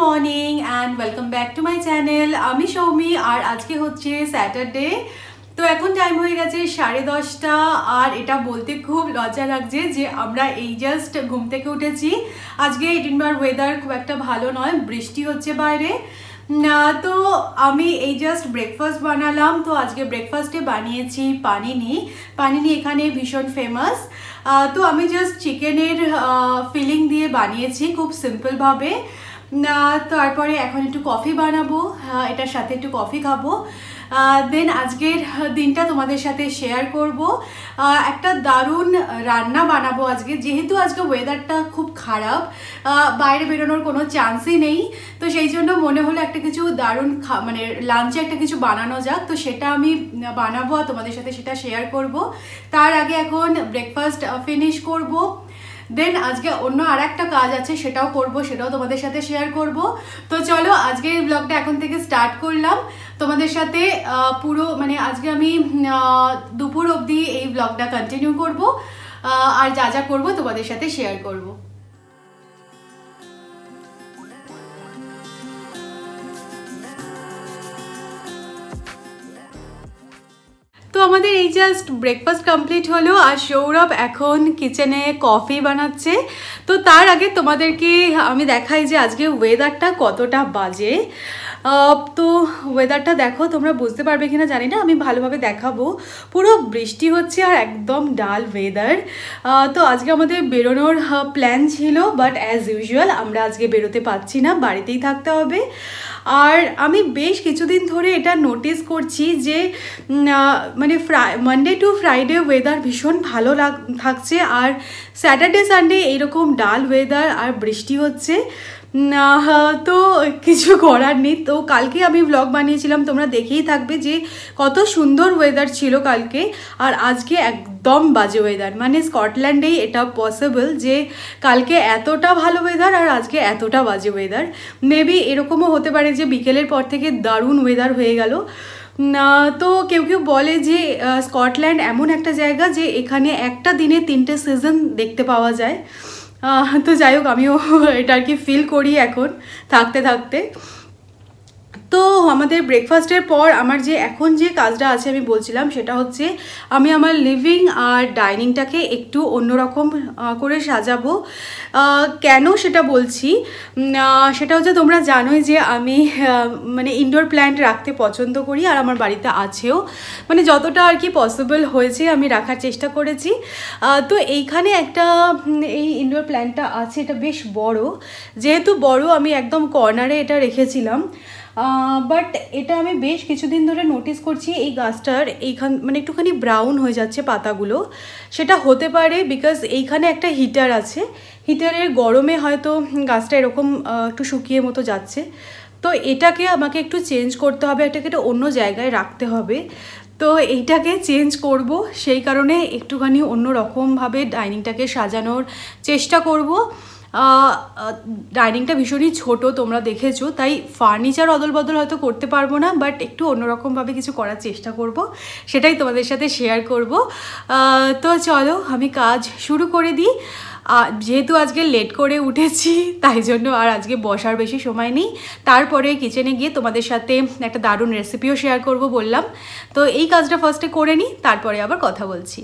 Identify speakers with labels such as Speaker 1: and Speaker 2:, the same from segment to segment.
Speaker 1: Morning and welcome back to my channel. আমি সৌমি আর আজকে হচ্ছে স্যাটারডে। তো এখন টাইম হয়ে গেছে 10:30 আর এটা বলতে খুব লজ্জা লাগছে যে আমরা এই জাস্ট ঘুম থেকে উঠেছি। আজকে এডিনবরার ওয়েদার খুব একটা ভালো নয়, বৃষ্টি হচ্ছে বাইরে। তো আমি এই জাস্ট ব্রেকফাস্ট বানালাম। তো আজকে ব্রেকফাস্টে বানিয়েছি পানিনি এখানে ভীষণ ফেমাস। তো আমি জাস্ট চিকেনের ফিলিং দিয়ে বানিয়েছি খুব সিম্পলভাবে। তারপরে এখন একটু কফি বানাবো, এটার সাথে একটু কফি খাবো। দেন আজকের দিনটা তোমাদের সাথে শেয়ার করব। একটা দারুণ রান্না বানাবো আজকে, যেহেতু আজকে ওয়েদারটা খুব খারাপ, বাইরে বেরোনোর কোনো চান্সই নেই। তো সেই জন্য মনে হলো একটা কিছু দারুণ মানে লাঞ্চে একটা কিছু বানানো যাক। তো সেটা আমি বানাবো আর তোমাদের সাথে সেটা শেয়ার করব। তার আগে এখন ব্রেকফাস্ট ফিনিশ করব। দেন আজকে অন্য আর একটা কাজ আছে, সেটাও করব, সেটাও তোমাদের সাথে শেয়ার করব। তো চলো আজকের ব্লগটা এখন থেকে স্টার্ট করলাম তোমাদের সাথে। পুরো মানে আজকে আমি দুপুর অবধি এই ব্লগটা কন্টিনিউ করব আর যা যা করবো তোমাদের সাথে শেয়ার করব। তো আমাদের এই জাস্ট ব্রেকফাস্ট কমপ্লিট হলো আর সৌরভ এখন কিচেনে কফি বানাচ্ছে। তো তার আগে তোমাদেরকে আমি দেখাই যে আজকে ওয়েদারটা কতটা বাজে। তো ওয়েদারটা দেখো, তোমরা বুঝতে পারবে কিনা জানি না, আমি ভালোভাবে দেখাবো। পুরো বৃষ্টি হচ্ছে আর একদম ডাল ওয়েদার। তো আজকে আমাদের বেরোনোর প্ল্যান ছিল, বাট অ্যাজ ইউজুয়াল আমরা আজকে বেরোতে পারছি না, বাড়িতেই থাকতে হবে। আর আমি বেশ কিছুদিন ধরে এটা নোটিস করছি যে মানে মানডে টু ফ্রাইডে ওয়েদার ভীষণ ভালো থাকছে, আর স্যাটারডে সানডে এইরকম ডাল ওয়েদার আর বৃষ্টি হচ্ছে। তো কিছু করার নেই। তো কালকে আমি ব্লগ বানিয়েছিলাম, তোমরা দেখেই থাকবে যে কত সুন্দর ওয়েদার ছিল কালকে, আর আজকে একদম বাজে ওয়েদার। মানে স্কটল্যান্ডেই এটা পসিবল যে কালকে এতটা ভালো ওয়েদার আর আজকে এতটা বাজে ওয়েদার। মেবি এরকমও হতে পারে যে বিকেলের পর থেকে দারুণ ওয়েদার হয়ে গেল। তো কেউ কেউ বলে যে স্কটল্যান্ড এমন একটা জায়গা যে এখানে একটা দিনে 3টে সিজন দেখতে পাওয়া যায়। তো যাই হোক, আমিও এটা আর কি ফিল করি এখন থাকতে থাকতে। তো আমাদের ব্রেকফাস্টের পর আমার যে এখন যে কাজটা আছে আমি বলছিলাম, সেটা হচ্ছে আমি আমার লিভিং আর ডাইনিংটাকে একটু অন্যরকম করে সাজাবো। কেন সেটা বলছি, সেটা হচ্ছে তোমরা জানোই যে আমি মানে ইনডোর প্ল্যান্ট রাখতে পছন্দ করি, আর আমার বাড়িতে আছেও। মানে যতটা আর কি পসিবল হয়েছে আমি রাখার চেষ্টা করেছি। তো এইখানে একটা এই ইনডোর প্ল্যান্টটা আছে, এটা বেশ বড়। যেহেতু বড় আমি একদম কর্নারে এটা রেখেছিলাম। বাট এটা আমি বেশ কিছুদিন ধরে নোটিস করছি এই গাছটার মানে একটুখানি ব্রাউন হয়ে যাচ্ছে পাতাগুলো। সেটা হতে পারে বিকজ এইখানে একটা হিটার আছে, হিটারের গরমে হয়তো গাছটা এরকম একটু শুকিয়ে মতো যাচ্ছে। তো এটাকে আমাকে একটু চেঞ্জ করতে হবে, এটাকে একটা অন্য জায়গায় রাখতে হবে। তো এইটাকে চেঞ্জ করব, সেই কারণে একটুখানি অন্য রকমভাবে ডাইনিংটাকে সাজানোর চেষ্টা করব। ডাইনিংটা ভীষণই ছোট, তোমরা দেখেছো, তাই ফার্নিচার অদল বদল হয়তো করতে পারবো না, বাট একটু অন্যরকমভাবে কিছু করার চেষ্টা করব, সেটাই তোমাদের সাথে শেয়ার করব। তো চলো আমি কাজ শুরু করে দিই। যেহেতু আজকে লেট করে উঠেছি, তাই জন্য আর আজকে বসার বেশি সময় নেই। তারপরে কিচেনে গিয়ে তোমাদের সাথে একটা দারুণ রেসিপিও শেয়ার করব বললাম। তো এই কাজটা ফার্স্টে করে নিই, তারপরে আবার কথা বলছি।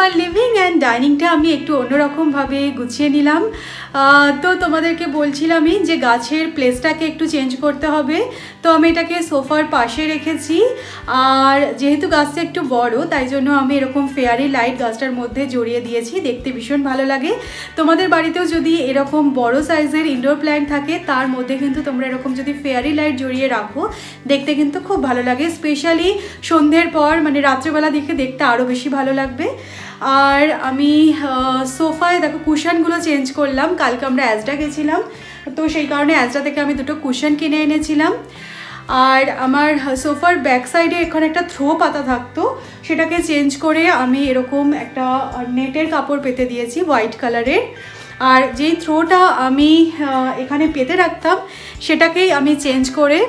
Speaker 1: আমার লিভিং অ্যান্ড ডাইনিংটা আমি একটু অন্যরকমভাবে গুছিয়ে নিলাম। তো তোমাদেরকে বলছিলামই যে গাছের প্লেসটাকে একটু চেঞ্জ করতে হবে, তো আমি এটাকে সোফার পাশে রেখেছি। আর যেহেতু গাছটা একটু বড়, তাই জন্য আমি এরকম ফেয়ারি লাইট গাছটার মধ্যে জড়িয়ে দিয়েছি, দেখতে ভীষণ ভালো লাগে। তোমাদের বাড়িতেও যদি এরকম বড় সাইজের ইনডোর প্ল্যান্ট থাকে, তার মধ্যে কিন্তু তোমরা এরকম যদি ফেয়ারি লাইট জড়িয়ে রাখো, দেখতে কিন্তু খুব ভালো লাগে। স্পেশালি সন্ধ্যের পর, মানে রাত্রেবেলা দেখতে আরও বেশি ভালো লাগবে। আর আমি সোফায় দেখো কুশনগুলো চেঞ্জ করলাম। কালকে আমরা অ্যাজডা গেছিলাম, তো সেই কারণে অ্যাজডা থেকে আমি দুটো কুশন কিনে এনেছিলাম। আর আমার সোফার ব্যাক সাইডে এখানে একটা থ্রো পাতা থাকতো, সেটাকে চেঞ্জ করে আমি এরকম একটা নেটের কাপড় পেতে দিয়েছি হোয়াইট কালারের। আর যেই থ্রোটা আমি এখানে পেতে রাখতাম, সেটাকেই আমি চেঞ্জ করে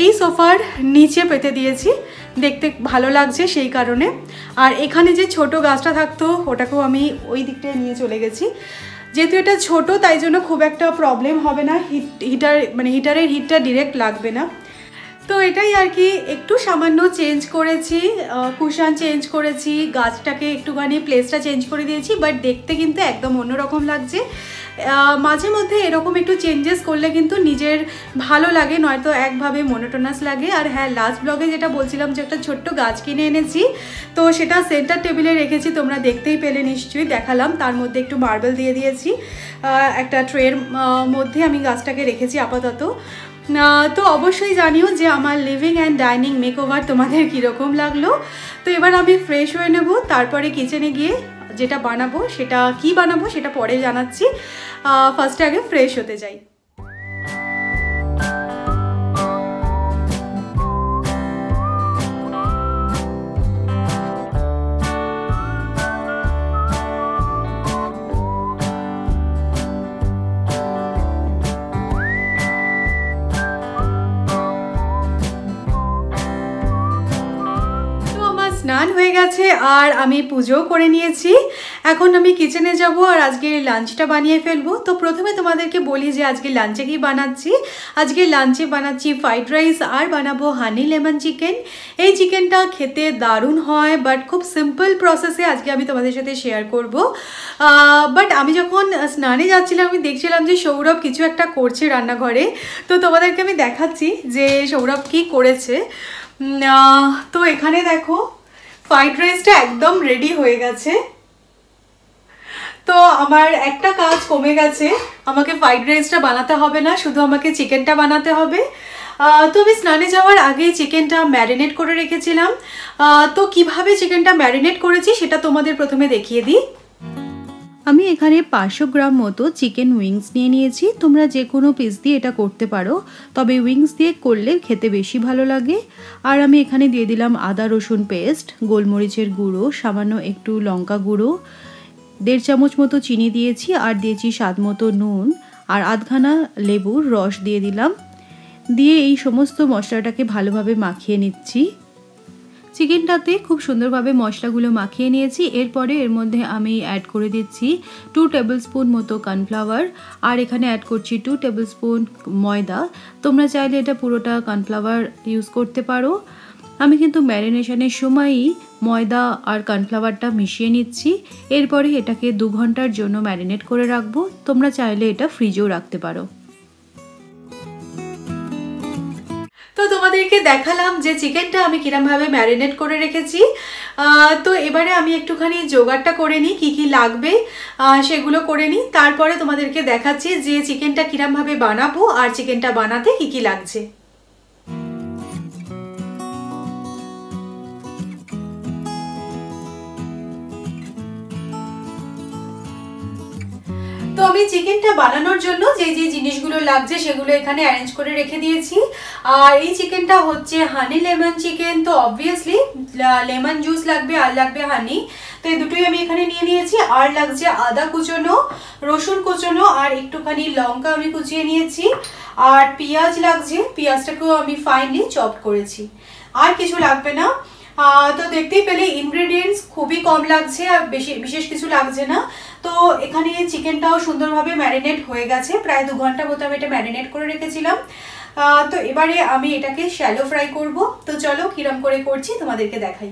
Speaker 1: এই সোফার নিচে পেতে দিয়েছি, দেখতে ভালো লাগছে সেই কারণে। আর এখানে যে ছোট গাছটা থাকতো, ওটাকেও আমি ওই দিকটায় নিয়ে চলে গেছি। যেহেতু এটা ছোট, তাই জন্য খুব একটা প্রবলেম হবে না, হিটারের হিটটা ডিরেক্ট লাগবে না। তো এটাই আর কি, একটু সামান্য চেঞ্জ করেছি, কুশন চেঞ্জ করেছি, গাছটাকে একটুখানি প্লেসটা চেঞ্জ করে দিয়েছি, বাট দেখতে কিন্তু একদম অন্যরকম লাগছে। মাঝে মধ্যে এরকম একটু চেঞ্জেস করলে কিন্তু নিজের ভালো লাগে, নয়তো একভাবে মনোটোনাস লাগে। আর হ্যাঁ, লাস্ট ব্লগে যেটা বলছিলাম যে একটা ছোট্ট গাছ কিনে এনেছি, তো সেটা সেন্টার টেবিলে রেখেছি, তোমরা দেখতেই পেলে নিশ্চয়ই, দেখালাম। তার মধ্যে একটু মার্বেল দিয়ে দিয়েছি, একটা ট্রের মধ্যে আমি গাছটাকে রেখেছি আপাতত। তো অবশ্যই জানিও যে আমার লিভিং অ্যান্ড ডাইনিং মেকওভার তোমাদের কীরকম লাগলো। তো এবার আমি ফ্রেশ হয়ে নেব, তারপরে কিচেনে গিয়ে যেটা বানাবো, সেটা কি বানাবো সেটা পরে জানাচ্ছি। ফার্স্টে আগে ফ্রেশ হতে যাই। স্নান হয়ে গেছে আর আমি পুজো করে নিয়েছি। এখন আমি কিচেনে যাব আর আজকে লাঞ্চটা বানিয়ে ফেলবো। তো প্রথমে তোমাদেরকে বলি যে আজকে লাঞ্চে কি বানাচ্ছি। আজকে লাঞ্চে বানাচ্ছি ফ্রাইড রাইস আর বানাবো হানি লেমন চিকেন। এই চিকেনটা খেতে দারুণ হয়, বাট খুব সিম্পল প্রসেসে আজকে আমি তোমাদের সাথে শেয়ার করব। বাট আমি যখন স্নানে যাচ্ছিলাম, আমি দেখছিলাম যে সৌরভ কিছু একটা করছে রান্নাঘরে, তো তোমাদেরকে আমি দেখাচ্ছি যে সৌরভ কি করেছে। তো এখানে দেখো, ফ্রাইড রাইসটা একদম রেডি হয়ে গেছে। তো আমার একটা কাজ কমে গেছে, আমাকে ফ্রাইড রাইসটা বানাতে হবে না, শুধু আমাকে চিকেনটা বানাতে হবে। তো আমি স্নানে যাওয়ার আগেই চিকেনটা ম্যারিনেট করে রেখেছিলাম। তো কিভাবে চিকেনটা ম্যারিনেট করেছি সেটা তোমাদের প্রথমে দেখিয়ে দিই। আমি এখানে 500 গ্রাম মতো চিকেন উইংস নিয়ে নিয়েছি। তোমরা যে কোনো পিস দিয়ে এটা করতে পারো, তবে উইংস দিয়ে করলে খেতে বেশি ভালো লাগে। আর আমি এখানে দিয়ে দিলাম আদা রসুন পেস্ট, গোলমরিচের গুঁড়ো, সামান্য একটু লঙ্কা গুঁড়ো, 1.5 চামচ মতো চিনি দিয়েছি, আর দিয়েছি স্বাদ মতো নুন, আর আধখানা লেবুর রস দিয়ে দিলাম। দিয়ে এই সমস্ত মশলাটাকে ভালোভাবে মাখিয়ে নিচ্ছি। চিকেনটাতে খুব সুন্দরভাবে মশলাগুলো মাখিয়ে নিয়েছি। এরপরে এর মধ্যে আমি অ্যাড করে দিচ্ছি 2 টেবিল স্পুন মতো কর্নফ্লাওয়ার, আর এখানে অ্যাড করছি 2 টেবিল স্পুন ময়দা। তোমরা চাইলে এটা পুরোটা কর্নফ্লাওয়ার ইউজ করতে পারো। আমি কিন্তু ম্যারিনেশনের সময়ই ময়দা আর কর্নফ্লাওয়ারটা মিশিয়ে নিচ্ছি। এরপরে এটাকে 2 ঘন্টার জন্য ম্যারিনেট করে রাখবো। তোমরা চাইলে এটা ফ্রিজেও রাখতে পারো। তো তোমাদেরকে দেখালাম যে চিকেনটা আমি কিরমভাবে ম্যারিনেট করে রেখেছি। তো এবারে আমি একটুখানি জোগাড়টা করে নিই, কী কী লাগবে সেগুলো করে নিই, তারপরে তোমাদেরকে দেখাচ্ছি যে চিকেনটা কিরমভাবে বানাবো আর চিকেনটা বানাতে কী কী লাগছে। তো আমি চিকেনটা বানানোর জন্য যে যে জিনিসগুলো লাগছে সেগুলো এখানে অ্যারেঞ্জ করে রেখে দিয়েছি। আর এই চিকেনটা হচ্ছে হানি লেমন চিকেন, তো অবভিয়াসলি লেমন জুস লাগবে আর লাগবে হানি, তো এই দুটোই আমি এখানে নিয়ে নিয়েছি। আর লাগছে আদা কুচোনো, রসুন কুচোনো, আর একটুখানি লঙ্কা আমি কুচিয়ে নিয়েছি। আর পেঁয়াজ লাগছে, পেঁয়াজটাকেও আমি ফাইনলি চপ করেছি। আর কিছু লাগবে না। তো দেখতেই পেলে ইনগ্রেডিয়েন্টস খুবই কম লাগছে আর বিশেষ কিছু লাগছে না। তো এখানে চিকেনটাও সুন্দরভাবে ম্যারিনেট হয়ে গেছে, প্রায় 2 ঘন্টা মতো আমি এটা ম্যারিনেট করে রেখেছিলাম। তো এবারে আমি এটাকে শ্যালো ফ্রাই করব। তো চলো কিরম করে করছি তোমাদেরকে দেখাই।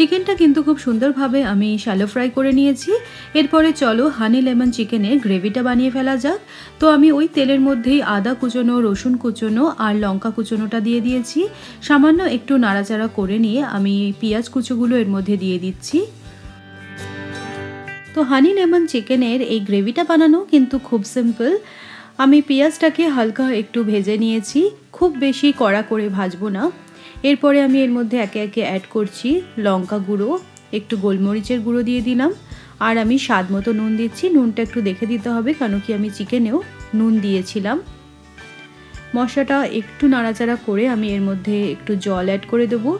Speaker 1: চিকেনটা কিন্তু খুব সুন্দরভাবে আমি শ্যালো ফ্রাই করে নিয়েছি। এরপরে চলো হানি লেমন চিকেনের গ্রেভিটা বানিয়ে ফেলা যাক। তো আমি ওই তেলের মধ্যেই আদা কুচোনো, রসুন কুচোনো আর লঙ্কা কুচোনোটা দিয়ে দিয়েছি। সামান্য একটু নাড়াচাড়া করে নিয়ে আমি পেঁয়াজ কুচোগুলো এর মধ্যে দিয়ে দিচ্ছি। তো হানি লেমন চিকেনের এই গ্রেভিটা বানানো কিন্তু খুব সিম্পল। আমি পেঁয়াজটাকে হালকা একটু ভেজে নিয়েছি, খুব বেশি কড়া করে ভাজবো না। এরপরে আমি এর মধ্যে একে একে অ্যাড করছি লঙ্কা গুঁড়ো, একটু গোলমরিচের গুঁড়ো দিয়ে দিলাম, আর আমি স্বাদ মতো নুন দিচ্ছি। নুনটা একটু দেখে দিতে হবে, কারণ কি আমি চিকেনেও নুন দিয়েছিলাম। মশলাটা একটু নাড়াচাড়া করে আমি এর মধ্যে একটু জল অ্যাড করে দেবো।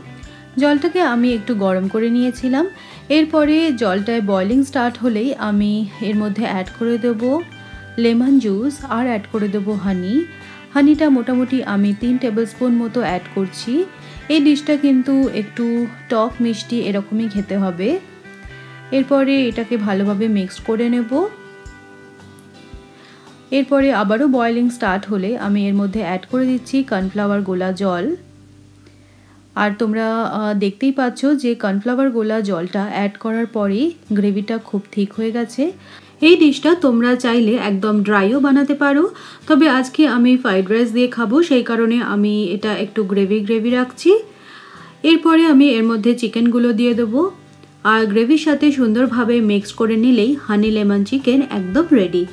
Speaker 1: জলটাকে আমি একটু গরম করে নিয়েছিলাম। এরপরে জলটায় বয়লিং স্টার্ট হলেই আমি এর মধ্যে অ্যাড করে দেবো লেমন জুস আর অ্যাড করে দেবো হানিটা মোটামুটি আমি 3 টেবিল স্পুন মতো অ্যাড করছি। এই ডিশটা কিন্তু একটু টক মিষ্টি এরকমই খেতে হবে। এরপরে এটাকে ভালোভাবে মিক্সড করে নেব। এরপরে আবারও বয়লিং স্টার্ট হলে আমি এর মধ্যে অ্যাড করে দিচ্ছি কর্নফ্লাওয়ার গোলা জল। আর তোমরা দেখতেই পাচ্ছ যে কর্নফ্লাওয়ার গোলা জলটা অ্যাড করার পরেই গ্রেভিটা খুব ঠিক হয়ে গেছে। এই ডিশটা তোমরা চাইলে একদম ড্রাইও বানাতে পারো, তবে আজকে আমি ফ্রাইড রাইস দিয়ে খাবো, সেই কারণে আমি এটা একটু গ্রেভি রাখছি। এরপরে আমি এর মধ্যে চিকেনগুলো দিয়ে দেবো, আর গ্রেভির সাথে সুন্দরভাবে মিক্স করে নিলেই হানি লেমন চিকেন একদম রেডি।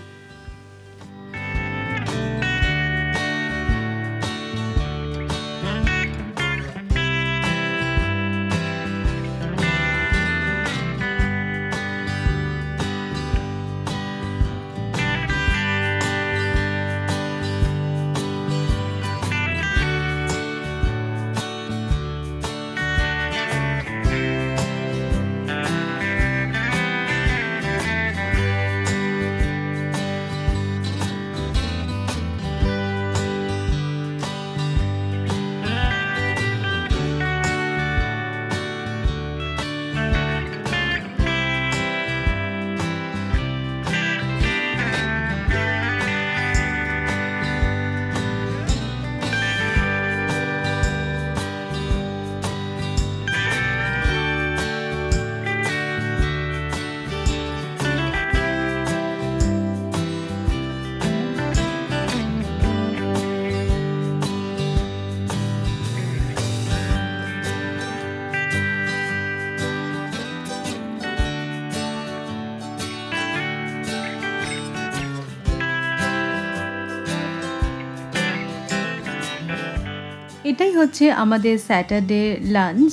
Speaker 1: এটাই হচ্ছে আমাদের স্যাটারডে লাঞ্চ।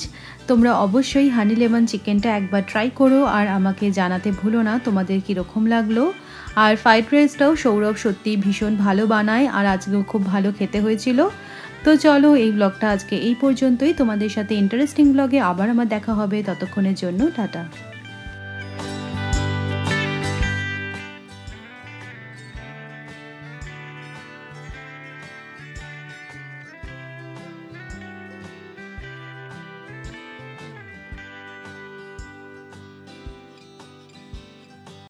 Speaker 1: তোমরা অবশ্যই হানি লেমন চিকেনটা একবার ট্রাই করো আর আমাকে জানাতে ভুলো না তোমাদের কীরকম লাগলো। আর ফ্রাইড রাইসটাও সৌরভ সত্যি ভীষণ ভালো বানায়, আর আজকেও খুব ভালো খেতে হয়েছিল। তো চলো এই ব্লগটা আজকে এই পর্যন্তই। তোমাদের সাথে ইন্টারেস্টিং ব্লগে আবার আমার দেখা হবে, ততক্ষণের জন্য টাটা।